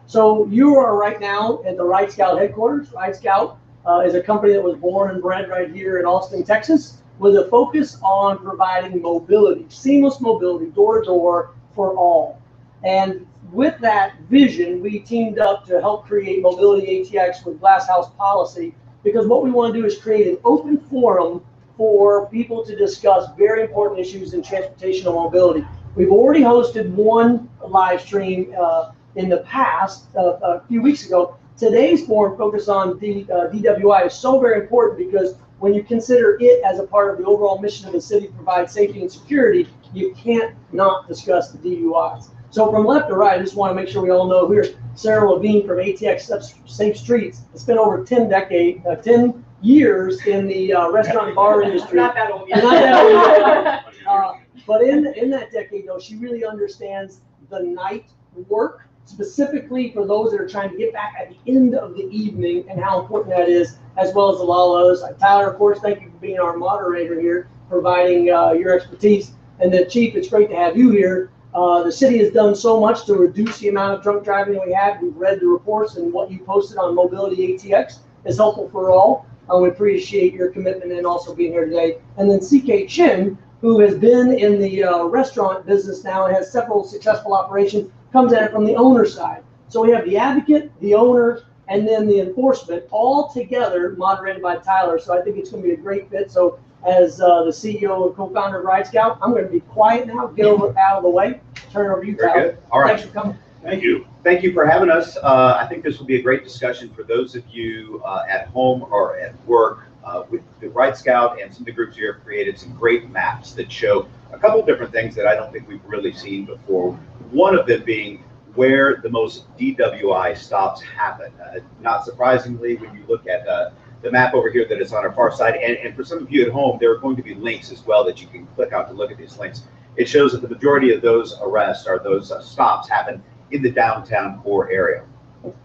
So you are right now at the Ride Scout headquarters. Ride Scout is a company that was born and bred right here in Austin, Texas, with a focus on providing mobility, seamless mobility, door-to-door for all. And with that vision, we teamed up to help create MobilityATX with Glass House Policy, because what we want to do is create an open forum for people to discuss very important issues in transportation and mobility. We've already hosted one live stream in the past, a few weeks ago. Today's forum focus on DWI is so very important, because when you consider it as a part of the overall mission of the city to provide safety and security, you can't not discuss the DUIs. So from left to right, I just want to make sure we all know here's Sarah Levine from ATX Safe Streets. It's been over 10 years in the restaurant and bar industry. Not that old yet. Not that old yet. But in that decade, though, she really understands the night work, specifically for those that are trying to get back at the end of the evening, and how important that is, as well as a lot of others. Tyler, of course, thank you for being our moderator here, providing your expertise. And then, Chief, it's great to have you here. The city has done so much to reduce the amount of drunk driving that we have. We've read the reports, and what you posted on MobilityATX is helpful for all. We appreciate your commitment and also being here today. And then CK Chin, who has been in the restaurant business now and has several successful operations, comes at it from the owner side. So we have the advocate, the owner, and then the enforcement all together, moderated by Tyler. So I think it's going to be a great fit. So as the CEO and co-founder of Ride Scout, I'm going to be quiet now, get out of the way, turn it over to you, Tyler. Good. All right. Thanks for coming. Thank you. Thank you for having us. I think this will be a great discussion for those of you at home or at work. With the Ride Scout and some of the groups here have created some great maps that show a couple of different things that I don't think we've really seen before. One of them being where the most DWI stops happen. Not surprisingly, when you look at the map over here that is on our far side, and for some of you at home, there are going to be links as well that you can click on to look at these links. It shows that the majority of those arrests or those stops happen in the downtown core area.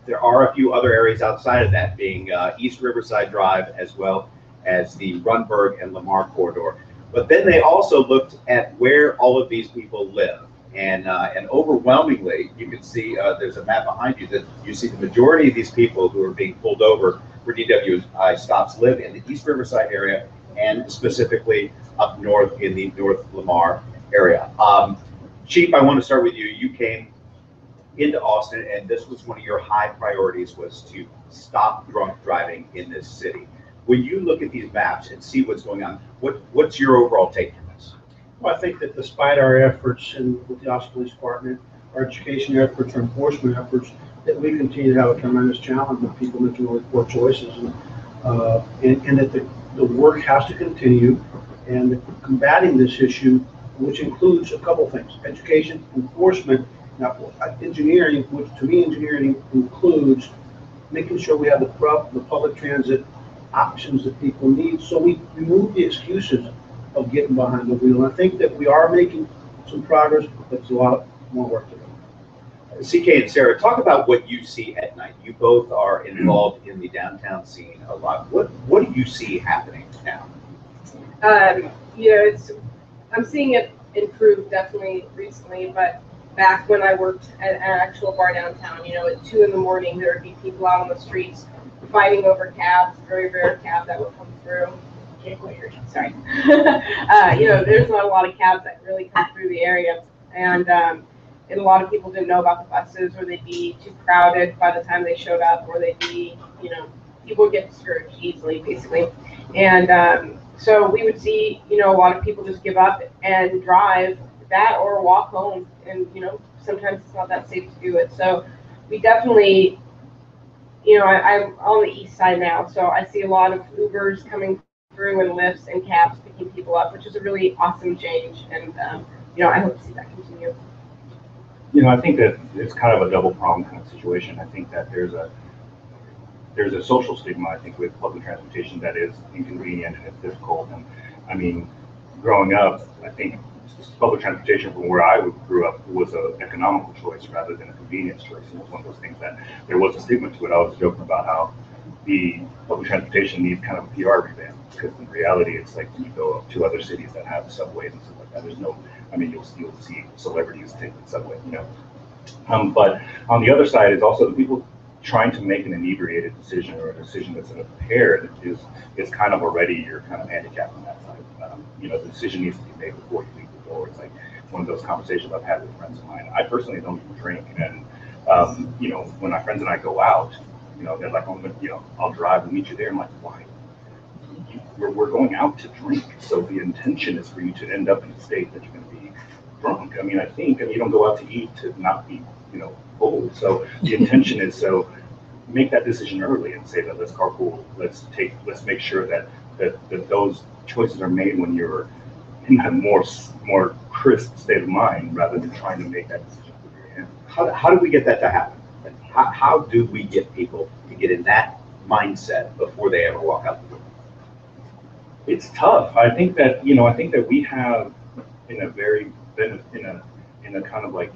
There are a few other areas outside of that, being East Riverside Drive, as well as the Runberg and Lamar corridor. But then they also looked at where all of these people live. And overwhelmingly, you can see there's a map behind you that you see the majority of these people who are being pulled over for DWI stops live in the East Riverside area, and specifically up north in the North Lamar area. Chief, I want to start with you. You came into Austin, and this was one of your high priorities, was to stop drunk driving in this city. When you look at these maps and see what's going on, what's your overall take from this? Well, I think that despite our efforts with the Austin Police Department, our education efforts, our enforcement efforts, that we continue to have a tremendous challenge with people making really poor choices, and that the work has to continue, and combating this issue, which includes a couple things: education, enforcement. Now, engineering, which to me, engineering includes making sure we have the public transit options that people need, so we remove the excuses of getting behind the wheel. And I think that we are making some progress, but there's a lot more work to do. CK and Sarah, talk about what you see at night. You both are involved in the downtown scene a lot. What do you see happening now? I'm seeing it improve definitely recently, but back when I worked at an actual bar downtown, at 2 in the morning, there would be people out on the streets fighting over cabs, very rare cab that would come through. Sorry. There's not a lot of cabs that really come through the area, and a lot of people didn't know about the buses, or they'd be too crowded by the time they showed up, or they'd be, people would get discouraged easily, basically. And so we would see, a lot of people just give up and drive that or walk home, and sometimes it's not that safe to do it. So we definitely, I'm on the east side now, so I see a lot of Ubers coming through and lifts and cabs picking people up, which is a really awesome change, and I hope to see that continue. I think that it's kind of a double problem kind of situation. I think that there's a social stigma, I think, with public transportation that is inconvenient and it's difficult. And I mean, growing up, I think public transportation from where I grew up was an economical choice rather than a convenience choice. And it was one of those things that there was a stigma to it. I was joking about how the public transportation needs kind of a PR revamp, because in reality, it's like when you go to other cities that have subways and stuff like that, there's no, I mean, you'll see celebrities take the subway, But on the other side is also the people trying to make an inebriated decision or a decision that's impaired is kind of already, you're kind of handicapped on that side. The decision needs to be made before you leave the door. It's like one of those conversations I've had with friends of mine. I personally don't even drink, and when my friends and I go out, they're like, I'll drive and meet you there. I'm like, why? We're going out to drink, so the intention is for you to end up in a state that you're going to be drunk. I think you don't go out to eat to not be, full. So the intention is, so make that decision early and say that let's carpool. Let's make sure that those choices are made when you're in a more crisp state of mind, rather than trying to make that decision with your hand. How do we get that to happen? How do we get people to get in that mindset before they ever walk out the door? It's tough. I think that we have in a kind of like,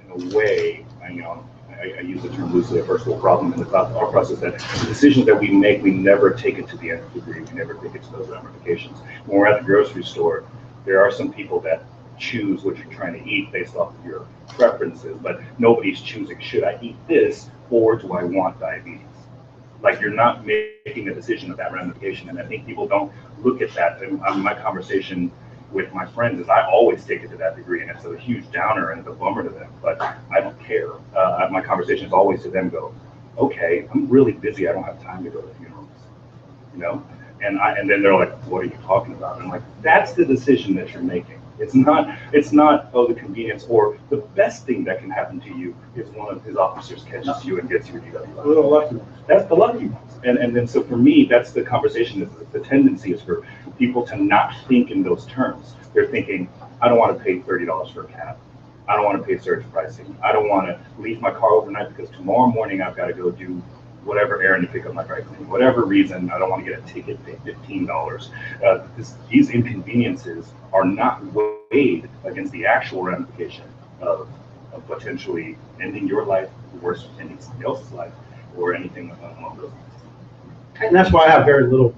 in a way, I use the term loosely, a first world problem in the thought process, that the decisions that we make, we never take it to the nth degree. We never think it to those ramifications. When we're at the grocery store, there are some people that choose what you're trying to eat based off of your preferences, but nobody's choosing, should I eat this or do I want diabetes? Like, you're not making a decision of that ramification, and I think people don't look at that. And my conversation with my friends is I always take it to that degree, and it's a huge downer and it's a bummer to them, but I don't care. My conversation is always to them, go, okay, I'm really busy, I don't have time to go to funerals, and then they're like, what are you talking about? And I'm like, that's the decision that you're making. It's not the convenience, or the best thing that can happen to you is one of his officers catches you and gets you a DWI. A little lucky ones. That's the lucky ones. And then so for me, that's the conversation. The tendency is for people to not think in those terms. They're thinking, I don't want to pay $30 for a cab. I don't want to pay surge pricing. I don't want to leave my car overnight because tomorrow morning I've got to go do whatever errand to pick up my dry cleaning. Whatever reason, I don't want to get a ticket, pay $15. These inconveniences are not weighed against the actual ramification of potentially ending your life, worse, ending somebody else's life, or anything along those lines. And that's why I have very little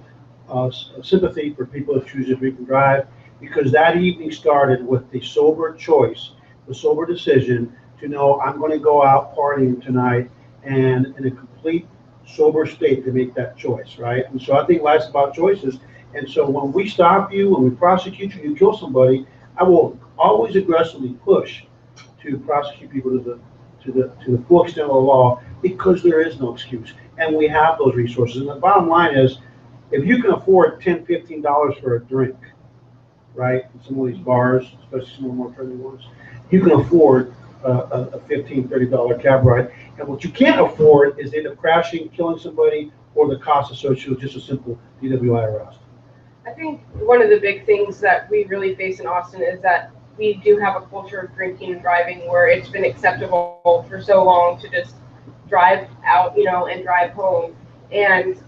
sympathy for people who choose to drink and drive, because that evening started with the sober choice, the sober decision to know I'm going to go out partying tonight, and in a complete sober state to make that choice, right? And so I think life's about choices. And so when we stop you, when we prosecute you, you kill somebody, I will always aggressively push to prosecute people to the full extent of the law, because there is no excuse, and we have those resources. And the bottom line is, if you can afford $10, $15 for a drink, right, in some of these bars, especially some of the more friendly ones, you can afford a $15, $30 cab ride. And what you can't afford is end up crashing, killing somebody, or the cost associated with just a simple DWI arrest. I think one of the big things that we really face in Austin is that we do have a culture of drinking and driving where it's been acceptable for so long to just drive out, and drive home. And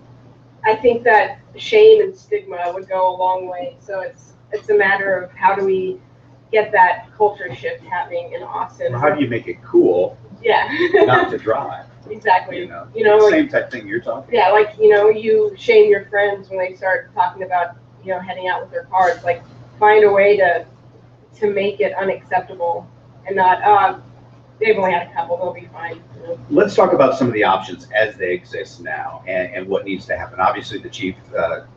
I think that shame and stigma would go a long way. So it's a matter of how do we get that culture shift happening in Austin. Or how do you make it cool? Yeah. Not to drive. Exactly. Same type thing you're talking. Yeah, like you shame your friends when they start talking about heading out with their cars. Like, find a way to make it unacceptable and not they've only had a couple, they'll be fine. Let's talk about some of the options as they exist now and what needs to happen. Obviously, the chief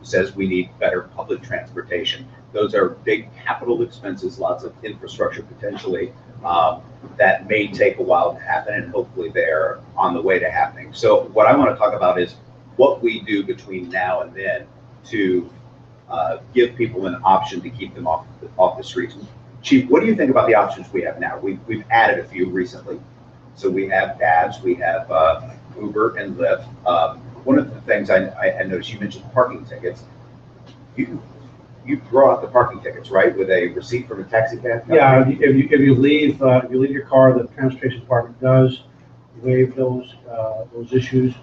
says we need better public transportation. Those are big capital expenses, lots of infrastructure potentially that may take a while to happen, and hopefully they're on the way to happening. So what I want to talk about is what we do between now and then to give people an option to keep them off the streets. Chief, what do you think about the options we have now? We've added a few recently. So we have dabs, we have Uber and Lyft. One of the things I noticed, you mentioned parking tickets. You throw out the parking tickets, right, with a receipt from a taxi cab? Yeah, if you leave your car, the transportation department does waive those issues.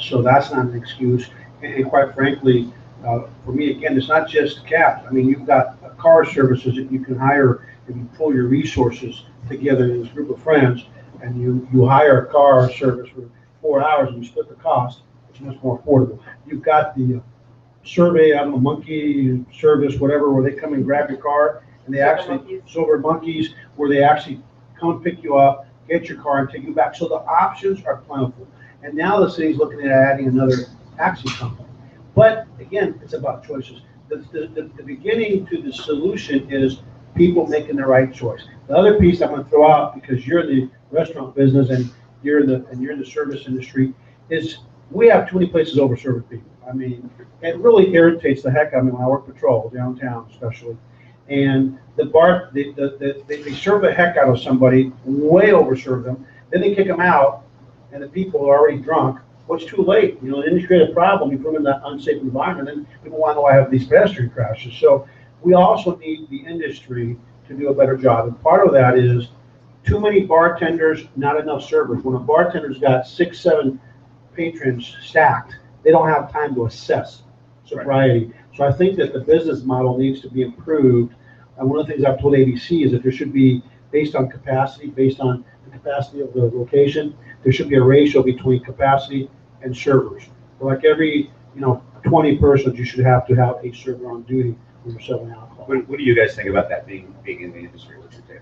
So that's not an excuse. And quite frankly, for me, again, it's not just cabs. I mean, you've got car services that you can hire, and you pull your resources together in this group of friends, and you hire a car service for 4 hours and you split the cost. It's much more affordable. You've got the survey, I don't know, monkey service, whatever, where they come and grab your car, and they sober monkeys, where they actually come and pick you up, get your car and take you back. So the options are plentiful. And now the city's looking at adding another taxi company. But again, it's about choices. The beginning to the solution is people making the right choice. The other piece I'm going to throw out, because you're in the restaurant business and you're in the service industry, is we have too many places overserving people. I mean, it really irritates the heck out of me when I work patrol downtown, especially. And the bar, they serve the heck out of somebody, way overserve them. Then they kick them out, and the people are already drunk. Well, it's too late. You know, the industry create a problem. You put them in that unsafe environment, and people want to know why I have these pedestrian crashes. So we also need the industry to do a better job. And part of that is too many bartenders, not enough servers. When a bartender's got 6, 7 patrons stacked, they don't have time to assess sobriety. So I think that the business model needs to be improved. And one of the things I've told ABC is that there should be, based on capacity, based on the capacity of the location, there should be a ratio between capacity and servers. So like every 20 persons, you should have to have a server on duty when you're selling alcohol. What do you guys think about that being in the industry? What's your take?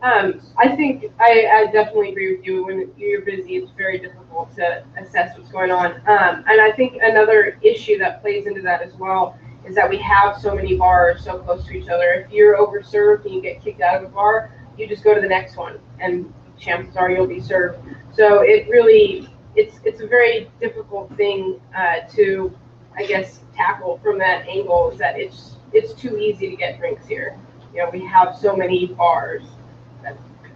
I think I definitely agree with you. When you're busy, it's very difficult to assess what's going on. And I think another issue that plays into that as well is that we have so many bars so close to each other. If you're overserved and you get kicked out of a bar, you just go to the next one, and chances are you'll be served. So it really, it's a very difficult thing to, I guess, tackle from that angle. Is that it's too easy to get drinks here. You know, we have so many bars.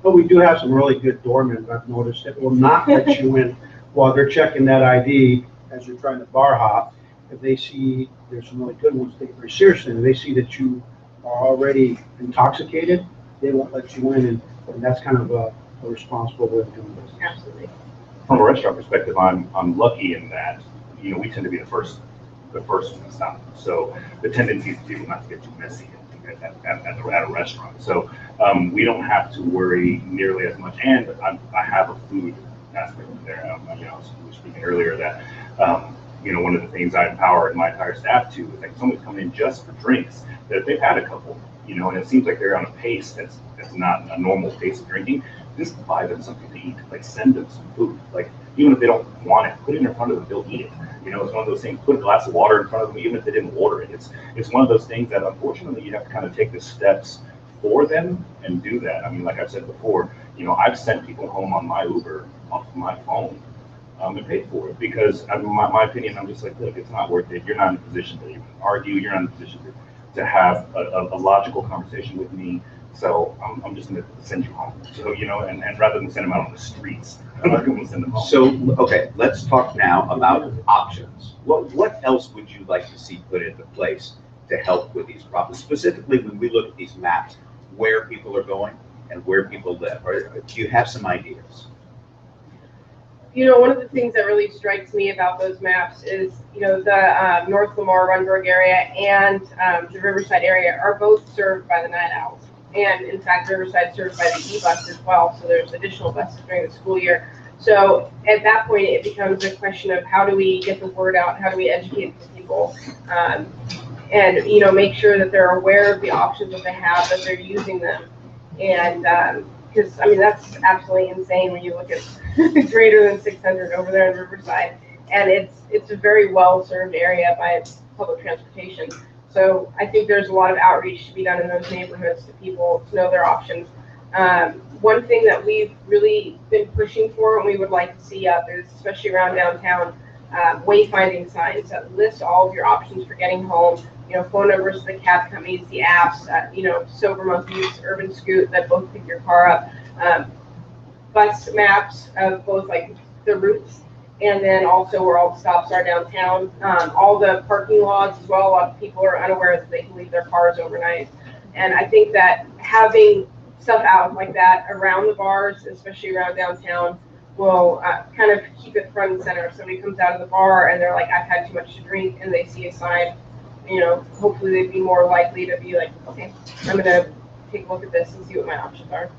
But we do have some really good doormen, I've noticed, that will not let you in while they're checking that ID as you're trying to bar hop. If they see, there's some really good ones, take it very seriously, and they see that you are already intoxicated, they won't let you in, and that's kind of a responsible way of doing business. Absolutely. From a restaurant perspective, I'm lucky in that, we tend to be the first one to stop. So the tendency is for people not to get too messy at a restaurant. So we don't have to worry nearly as much. And I have a food aspect there. I was speaking earlier that one of the things I empower my entire staff to is like someone's coming in just for drinks, that if they've had a couple, and it seems like they're on a pace that's not a normal pace of drinking, just buy them something to eat. Like send them some food. Like even if they don't want it, put it in front of them, they'll eat it. It's one of those things, put a glass of water in front of them, even if they didn't order it. It's one of those things that unfortunately you have to kind of take the steps for them and do that. I mean, like I've said before, I've sent people home on my Uber off of my phone and paid for it because my opinion, I'm just like, look, it's not worth it. You're not in a position to even argue. You're not in a position to have a logical conversation with me. So I'm just going to send you home. So, and rather than send them out on the streets, I'm not going to send them home. So, okay, let's talk now about options. What else would you like to see put into place to help with these problems? Specifically, when we look at these maps, where people are going and where people live, or do you have some ideas? One of the things that really strikes me about those maps is, the North Lamar, Runberg area and the Riverside area are both served by the Night Owls. And in fact, Riverside served by the E-bus as well, so there's additional buses during the school year. So at that point, it becomes a question of how do we get the word out, how do we educate the people, and make sure that they're aware of the options that they have, that they're using them. And because that's absolutely insane when you look at greater than 600 over there in Riverside, and it's a very well served area by public transportation. So I think there's a lot of outreach to be done in those neighborhoods to people to know their options. One thing that we've really been pushing for and we would like to see up is, especially around downtown, wayfinding signs that list all of your options for getting home. Phone numbers of the cab companies, the apps, Sober Monkeys, Urban Scoot that both pick your car up, bus maps of both like the routes and then also where all the stops are downtown, all the parking lots as well. A lot of people are unaware that they can leave their cars overnight. And I think that having stuff out like that around the bars, especially around downtown, will kind of keep it front and center. If somebody comes out of the bar and they're like, I've had too much to drink, and they see a sign, hopefully they'd be more likely to be like, okay, I'm going to take a look at this and see what my options are.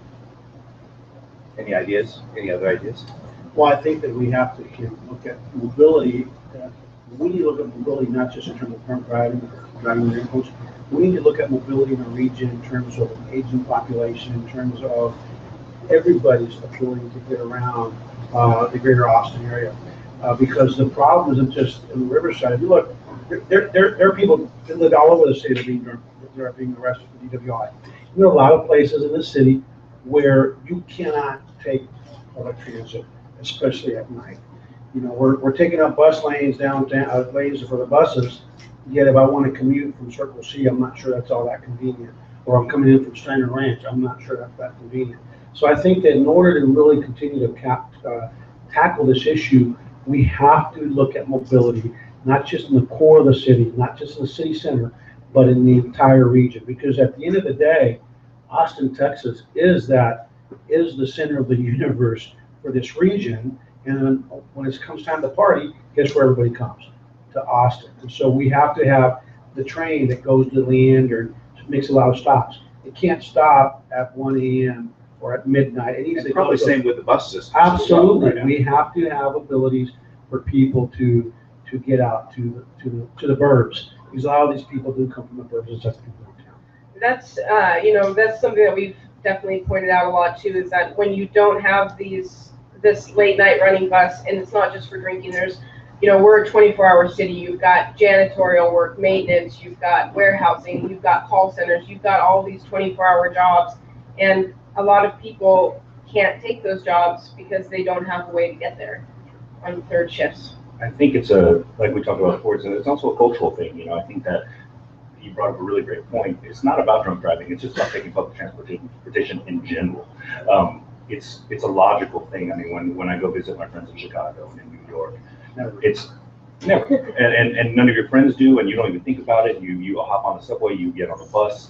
Any ideas? Any other ideas? Well, I think that we have to look at mobility. We need to look at mobility not just in terms of drunk driving vehicles. We need to look at mobility in a region in terms of aging population, in terms of everybody's ability to get around the greater Austin area. Because the problem isn't just in the Riverside. If you look, there are people that live all over the state that are being arrested for DWI. There are a lot of places in the city where you cannot take public transit, especially at night. You know, we're taking up bus lanes downtown, lanes for the buses, yet if I want to commute from Circle C, I'm not sure that's all that convenient. Or I'm coming in from Steiner Ranch, I'm not sure that's that convenient. So I think that in order to really continue to tackle this issue, we have to look at mobility, not just in the core of the city, not just in the city center, but in the entire region. Because at the end of the day, Austin, Texas is the center of the universe for this region. And when it comes time to party, guess where everybody comes? To Austin. And so we have to have the train that goes to Leander, makes a lot of stops. It can't stop at 1 a.m. or at midnight. It needs to probably go same with the bus system. Absolutely. Right. We have to have abilities for people to get out to the burbs. Because a lot of these people do come from the burbs and such people in town. That's that's something that we've definitely pointed out a lot too, is that when you don't have this late night running bus, and it's not just for drinking, there's, we're a 24-hour city. You've got janitorial work, maintenance, you've got warehousing, you've got call centers, you've got all these 24-hour jobs, and a lot of people can't take those jobs because they don't have a way to get there on third shifts. I think it's like we talked about before, it's also a cultural thing. I think that you brought up a really great point. It's not about drunk driving. It's just about taking public transportation in general. It's a logical thing. I mean, when I go visit my friends in Chicago and in New York, it's never, and none of your friends do, and you don't even think about it. You hop on the subway, you get on the bus,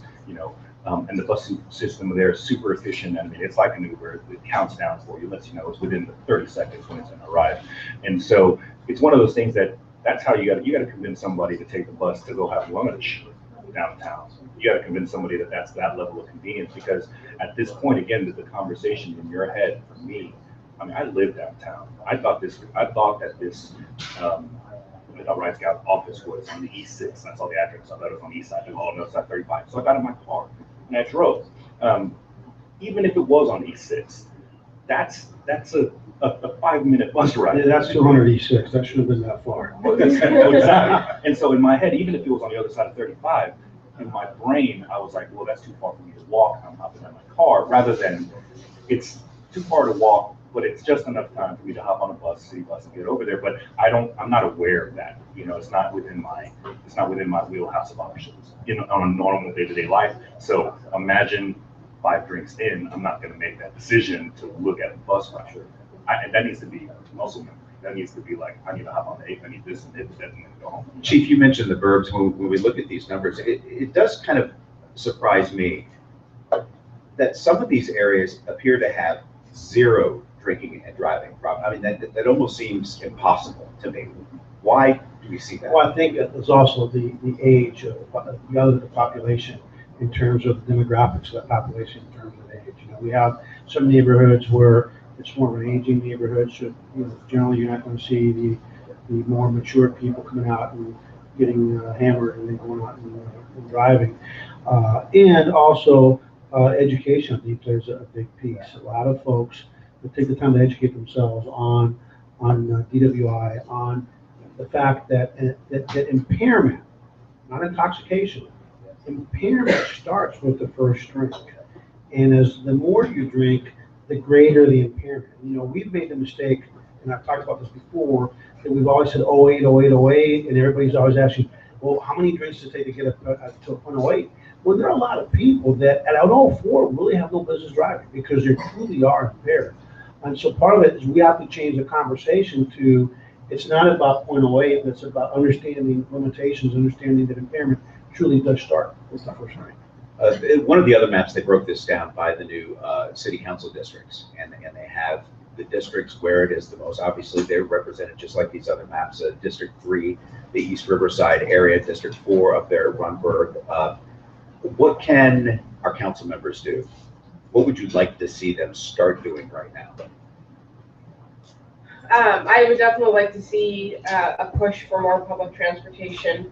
and the bus system there is super efficient. I mean, it's like an Uber. It counts down for you, lets you know it's within the 30 seconds when it's going to arrive. And so it's one of those things that's how you got to convince somebody to take the bus to go have lunch downtown. You got to convince somebody that's that level of convenience, because at this point, again, the conversation in your head, for me, I mean, I live downtown. I thought that this Right Scout office was on the East 6. That's all the address. I thought it was on the east side. Oh no, it's at 35. So I got in my car and I drove. Even if it was on East 6, that's a 5-minute bus ride. Yeah, that's 200 E6. That should have been that far. Exactly. And so in my head, even if it was on the other side of 35, in my brain, I was like, well, that's too far for me to walk. I'm hopping in my car, rather than it's too far to walk, but it's just enough time for me to hop on a bus, city bus, and get over there. But I'm not aware of that. It's not within my wheelhouse of options, on a normal day-to-day life. So imagine 5 drinks in, I'm not going to make that decision to look at the bus route. And that needs to be muscle memory. That needs to be like, I need to hop on the 8, I need this and hit that, and then go home. Chief, you mentioned the burbs. When we look at these numbers, it does kind of surprise me that some of these areas appear to have zero drinking and driving problem. I mean, that almost seems impossible to me. Why do we see that? Well, I think it's also the age of the population in terms of the demographics of that population in terms of age. We have some neighborhoods where it's more of an aging neighborhood, so generally you're not going to see the more mature people coming out and getting hammered and then going out and driving. And also education, I think, plays a big piece. A lot of folks that take the time to educate themselves on DWI, on the fact that impairment, not intoxication, impairment starts with the first drink. And as the more you drink, the greater the impairment. We've made the mistake, and I've talked about this before, that we've always said 08, 08, 08, and everybody's always asking, well, how many drinks does it take to get to a point 08? Well, there are a lot of people that at 04 really have no business driving because they truly are impaired. And so part of it is we have to change the conversation to, it's not about 0.08, but it's about understanding limitations, understanding that impairment truly does start with the first drink. One of the other maps, they broke this down by the new city council districts, and they have the districts where it is the most. Obviously, they're represented just like these other maps. District 3, the East Riverside area, District 4 up there, Runberg. What can our council members do? What would you like to see them start doing right now? I would definitely like to see a push for more public transportation.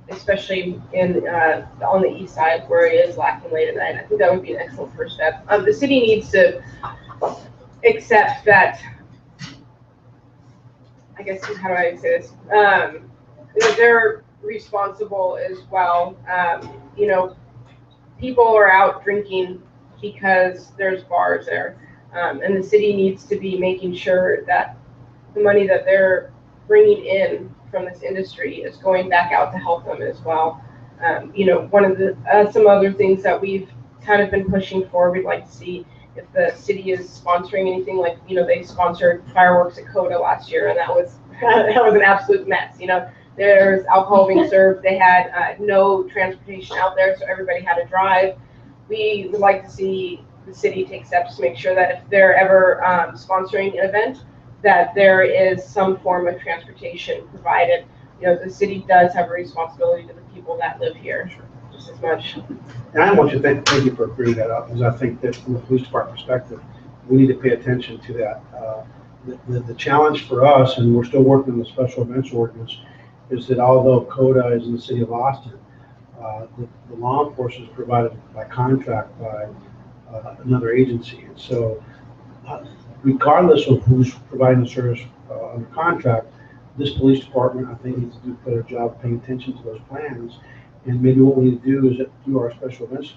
especially in on the east side where it is lacking late at night. I think that would be an excellent first step. The city needs to accept that. I guess, how do I say this? They're responsible as well. People are out drinking because there's bars there, and the city needs to be making sure that the money that they're bringing in from this industry is going back out to help them as well. One of the some other things that we've kind of been pushing for, we'd like to see if the city is sponsoring anything, like they sponsored fireworks at Coda last year, and that was an absolute mess. There's alcohol being served. They had no transportation out there, so everybody had to drive. We would like to see the city take steps to make sure that if they're ever sponsoring an event, that there is some form of transportation provided. The city does have a responsibility to the people that live here just as much. And I want to thank you for bringing that up, because I think that from the police department perspective, we need to pay attention to that. The challenge for us, and we're still working on the special events ordinance, is that although CODA is in the city of Austin, the law enforcement is provided by contract by another agency. And so regardless of who's providing the service under contract, this police department, I think, needs to do a better job paying attention to those plans. And maybe what we need to do is that through our special events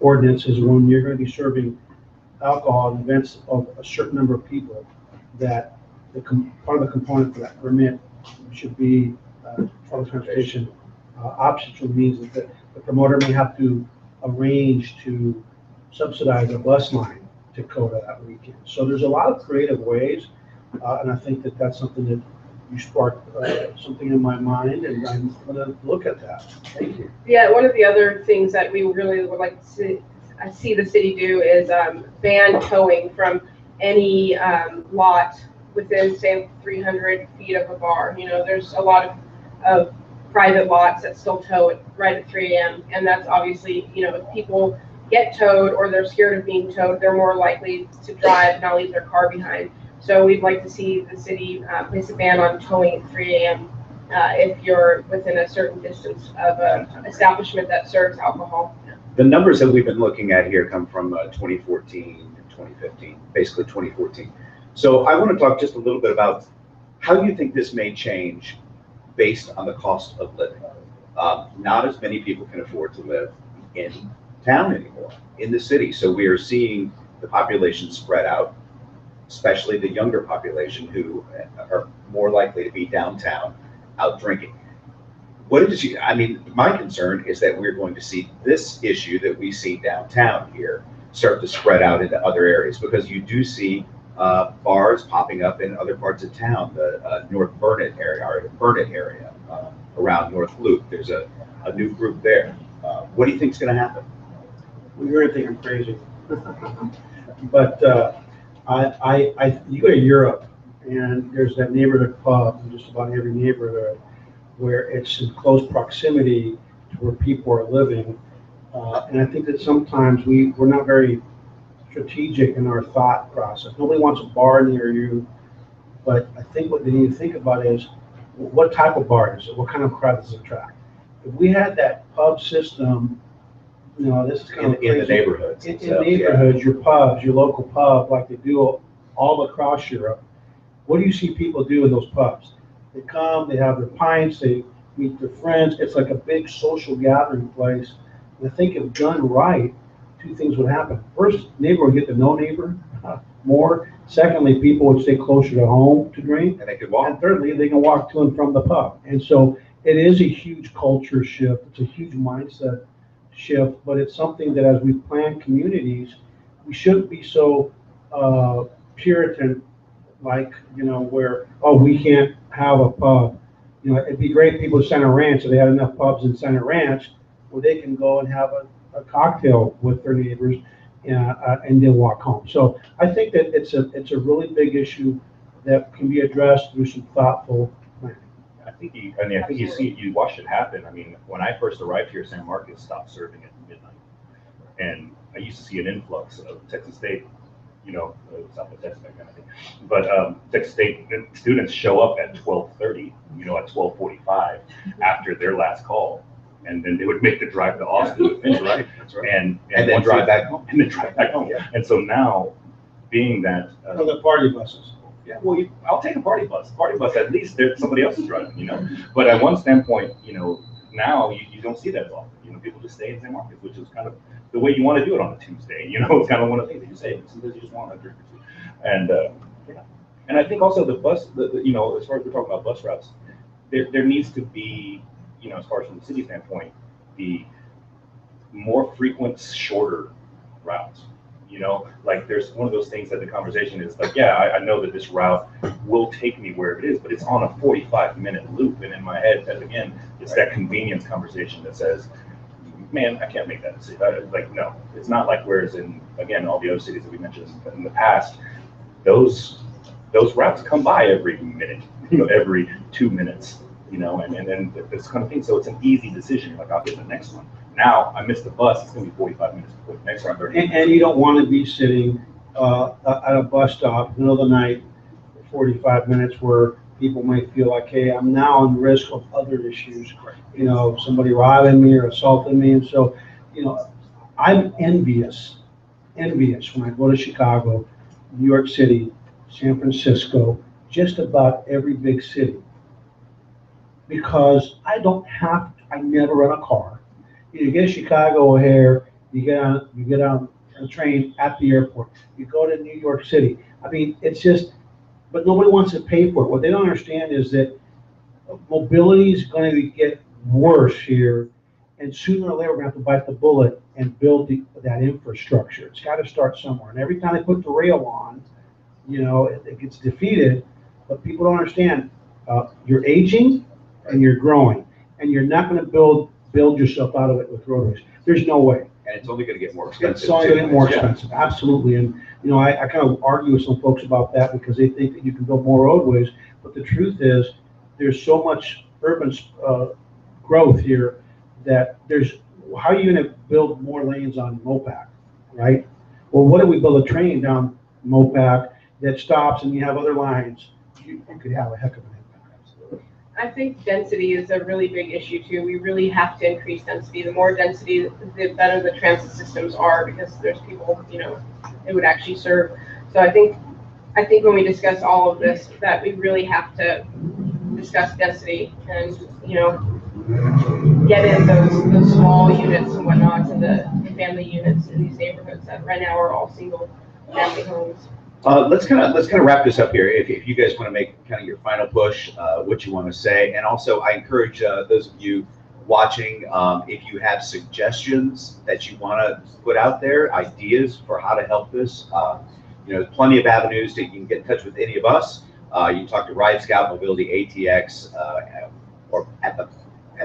ordinances, when you're going to be serving alcohol in events of a certain number of people, that part of the component for that permit should be public transportation options, which means that the promoter may have to arrange to subsidize a bus line to CODA that weekend. So there's a lot of creative ways, and I think that that's something that you sparked something in my mind, and I'm going to look at that. Thank you. Yeah, one of the other things that we really would like to see the city do is ban towing from any lot within, say, 300 feet of a bar. There's a lot of private lots that still tow right at 3 a.m. And that's obviously, if people get towed or they're scared of being towed, they're more likely to drive and not leave their car behind. So we'd like to see the city place a ban on towing at 3 a.m. If you're within a certain distance of an establishment that serves alcohol. The numbers that we've been looking at here come from 2014 and 2015, basically 2014. So I want to talk just a little bit about how you think this may change based on the cost of living. Not as many people can afford to live in town anymore, in the city. So we are seeing the population spread out, especially the younger population who are more likely to be downtown out drinking. My concern is that we're going to see this issue that we see downtown here start to spread out into other areas, because you do see bars popping up in other parts of town, the North Burnett area, around North Loop. There's a new group there. What do you think is going to happen? Well, you're going to think I'm crazy. But you go to Europe, and there's that neighborhood pub in just about every neighborhood where it's in close proximity to where people are living. And I think that sometimes we're not very strategic in our thought process. Nobody wants a bar near you, but I think what they need to think about is, what type of bar is it? What kind of crowd does it attract? If we had that pub system, this is kind of in the neighborhoods. In neighborhoods, your pubs, your local pub, like they do all across Europe. What do you see people do in those pubs? They come, they have their pints, they meet their friends. It's like a big social gathering place. And I think if done right, two things would happen. First, neighbor would get to know neighbor more. Secondly, people would stay closer to home to drink. And they could walk. And thirdly, they can walk to and from the pub. And so it is a huge culture shift. It's a huge mindset shift, but it's something that as we plan communities, we shouldn't be so Puritan, like, where, we can't have a pub. It'd be great if people at Center Ranch, if they had enough pubs in Center Ranch where they can go and have a cocktail with their neighbors and then walk home. So I think that it's a really big issue that can be addressed through some thoughtful planning. I think you watched it happen. When I first arrived here, San Marcos stopped serving at midnight, and I used to see an influx of Texas State you know, Southwest Texas, that kind of thing. But Texas State students show up at 12:30, you know, at 12:45 after their last call. And then they would make the drive to Austin to finish, right? That's right. And then drive back home. And then drive back home. Yeah. And so now, being that For the party buses. yeah, well, I'll take a party bus. Party bus, at least somebody else is driving, you know. But at one standpoint, you know, now you don't see that as often. You know, people just stay in San Marcos, which is kind of the way you want to do it on a Tuesday. You know, it's kind of one of the things that you say. Sometimes you just want a drink or two. And yeah, and I think also the bus, you know, as far as we're talking about bus routes, there needs to be, you know, as far as from the city standpoint, the more frequent, shorter routes. You know, like there's one of those things that the conversation is like, yeah, I know that this route will take me where it is, but it's on a 45-minute loop. And in my head, that again, it's that convenience conversation that says, man, I can't make that decision. Like, no, it's not like whereas in, again, all the other cities that we mentioned in the past, those routes come by every minute, you know, every 2 minutes, you know, and then this kind of thing. So it's an easy decision. Like, I'll get the next one. Now I missed the bus. It's going to be 45 minutes before the next one. And you don't want to be sitting at a bus stop, middle of the night, for 45 minutes where people might feel like, hey, I'm now on risk of other issues. You know, somebody robbing me or assaulting me. And so, you know, I'm envious when I go to Chicago, New York City, San Francisco, just about every big city. Because I never run a car. You get to Chicago O'Hare, you get on a train at the airport. You go to New York City. I mean, it's just, but nobody wants to pay for it. What they don't understand is that mobility is going to get worse here, and sooner or later we're going to have to bite the bullet and build that infrastructure. It's got to start somewhere. And every time they put the rail on, you know, it gets defeated. But people don't understand. You're aging and you're growing, and you're not going to build yourself out of it with roadways. There's no way. And it's only going to get more expensive. It's only going to get more expensive, absolutely. And you know, I kind of argue with some folks about that because they think that you can build more roadways, but the truth is there's so much urban growth here that how are you going to build more lanes on Mopac, right? Well, what if we build a train down Mopac that stops and you have other lines? You could have a heck of an impact. Absolutely. I think density is a really big issue too. We really have to increase density. The more density, the better the transit systems are, because there's people, you know, it would actually serve. So I think when we discuss all of this, that we really have to discuss density and, you know, get in those small units and whatnot, and the family units in these neighborhoods that right now are all single family homes. Let's kind of wrap this up here. If you guys want to make kind of your final push, what you want to say, and also I encourage those of you watching, if you have suggestions that you want to put out there, ideas for how to help this, you know, plenty of avenues that you can get in touch with any of us. You can talk to Ride Scout, MobilityATX, or at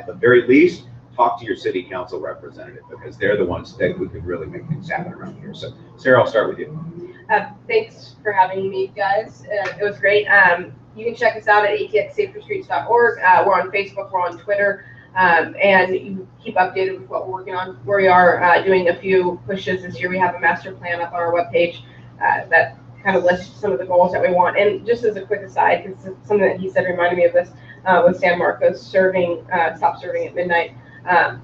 the very least, talk to your city council representative, because they're the ones that who could really make things happen around here. So, Sarah, I'll start with you. Thanks for having me, guys. It was great. You can check us out at atxsaferstreets.org. We're on Facebook, we're on Twitter, and you keep updated with what we're working on. We are doing a few pushes this year. We have a master plan up on our webpage that kind of lists some of the goals that we want. And just as a quick aside, because something that he said reminded me of this, with San Marcos stop serving at midnight.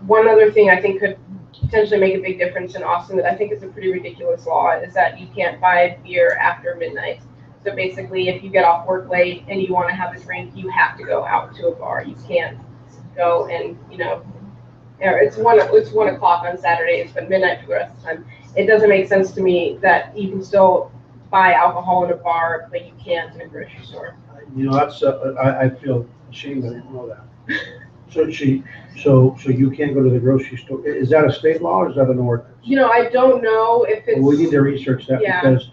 One other thing I think could potentially make a big difference in Austin that I think is a pretty ridiculous law is that you can't buy beer after midnight. So basically, if you get off work late and you want to have a drink, you have to go out to a bar. You can't go and, you know, it's 1 o'clock on Saturdays, but midnight for the rest of the time. It doesn't make sense to me that you can still buy alcohol in a bar, but you can't in a grocery store. You know, that's I feel ashamed that I didn't know that. So you can't go to the grocery store. Is that a state law or is that an ordinance? You know, I don't know if it's. Well, we need to research that, yeah. Because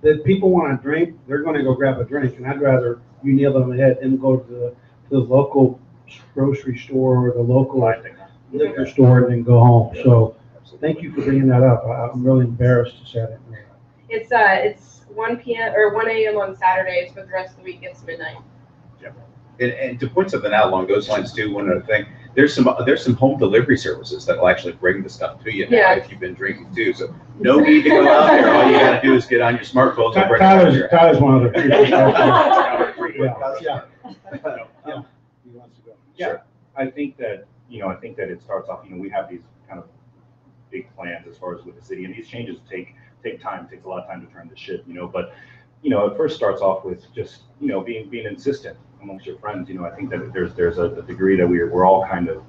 if people want to drink, they're going to go grab a drink, and I'd rather you nail it on the head and go to the local grocery store or the local liquor store and then go home. So thank you for bringing that up. I'm really embarrassed to say I didn't know that. It's 1 p.m. or 1 a.m. on Saturdays, but the rest of the week it's midnight. And to point something out along those lines too, one other thing, there's some home delivery services that will actually bring the stuff to you now if you've been drinking too. So no need to go out there. gotta do is get on your smartphones and bring it out here. Tyler's one of the people. Yeah. Yeah. He wants to go. Yeah, I think that, I think that it starts off, we have these kind of big plans as far as with the city, and these changes take time. It takes a lot of time to turn the ship, but, it first starts off with just, being insistent amongst your friends. I think that there's a degree that we're all kind of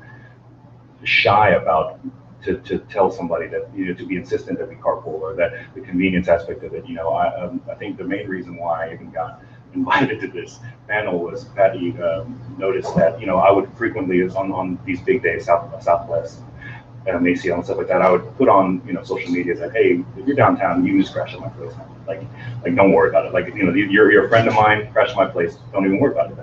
shy about to tell somebody that, to be insistent that we carpool, or that the convenience aspect of it. I think the main reason why I even got invited to this panel was Patty noticed that, I would frequently on these big days, Southwest, Macy and stuff like that, I would put on, social media that, hey, if you're downtown, you can just crash at my place. Like don't worry about it. Like, you're a friend of mine, crash at my place, don't even worry about it.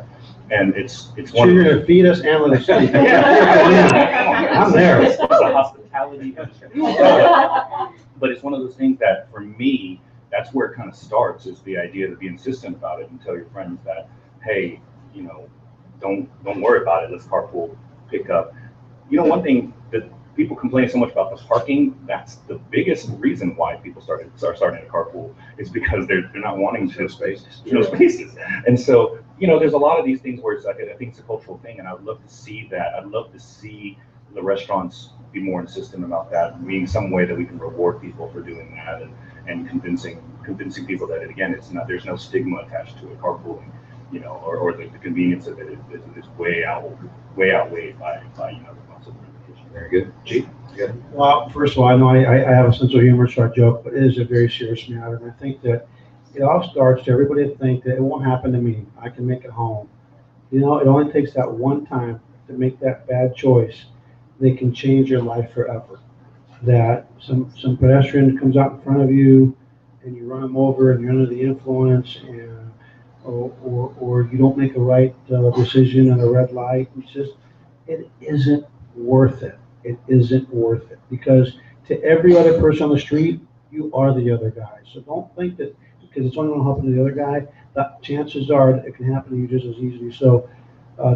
And it's So you're gonna feed us and let us sleep. I'm there. It's a hospitality industry. But it's one of those things that, for me, that's where it kind of starts, is the idea to be insistent about it and tell your friends that, hey, don't worry about it. Let's carpool, pick up. One thing that people complain so much about the parking, that's the biggest reason why people are starting to carpool, is because they're not wanting to space. There's no spaces. And so, there's a lot of these things where it's like, I think it's a cultural thing, and I'd love to see that. I'd love to see the restaurants be more insistent about that, being some way that we can reward people for doing that, and convincing people that, again, it's not, there's no stigma attached to it, carpooling, or the convenience of it is way outweighed by the cost of the reputation. Very good. Chief? Good. Well, first of all, I know I have a sense of humor, so I joke, but it is a very serious matter. And I think that it all starts to everybody to think that it won't happen to me. I can make it home. It only takes that one time to make that bad choice. They can change your life forever. That some pedestrian comes out in front of you and you run them over and you're under the influence, and or you don't make a right decision at a red light. It's just, it isn't worth it. It isn't worth it, because to every other person on the street, you are the other guy. So don't think that because it's only going to happen to the other guy, that chances are that it can happen to you just as easily. So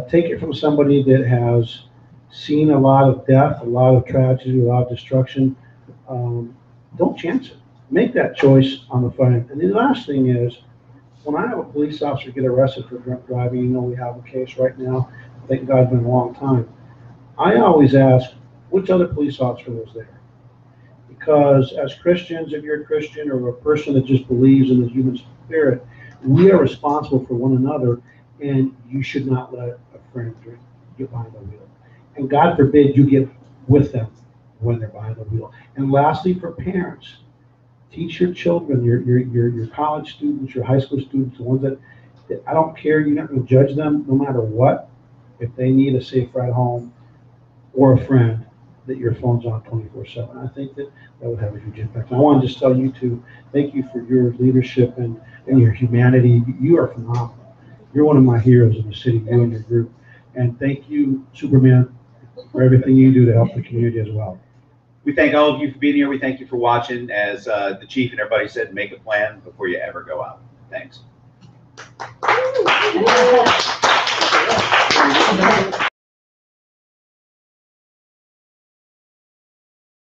take it from somebody that has seen a lot of death, a lot of tragedy, a lot of destruction. Don't chance it. Make that choice on the front end. And the last thing is, when I have a police officer get arrested for drunk driving, we have a case right now. Thank God, it's been a long time. I always ask, which other police officer was there? Because as Christians, if you're a Christian or a person that just believes in the human spirit, we are responsible for one another, and you should not let a friend get behind the wheel. And God forbid you get with them when they're behind the wheel. And lastly, for parents, teach your children, your college students, your high school students, the ones that I don't care, you're not going to judge them no matter what. If they need a safe ride home or a friend, that your phone's on 24/7. I think that would have a huge impact. And I want to just tell you to thank you for your leadership and your humanity. You are phenomenal. You're one of my heroes in the city, you and your group. And thank you, Superman, for everything you do to help the community as well. We thank all of you for being here. We thank you for watching. As the chief and everybody said, make a plan before you ever go out. Thanks.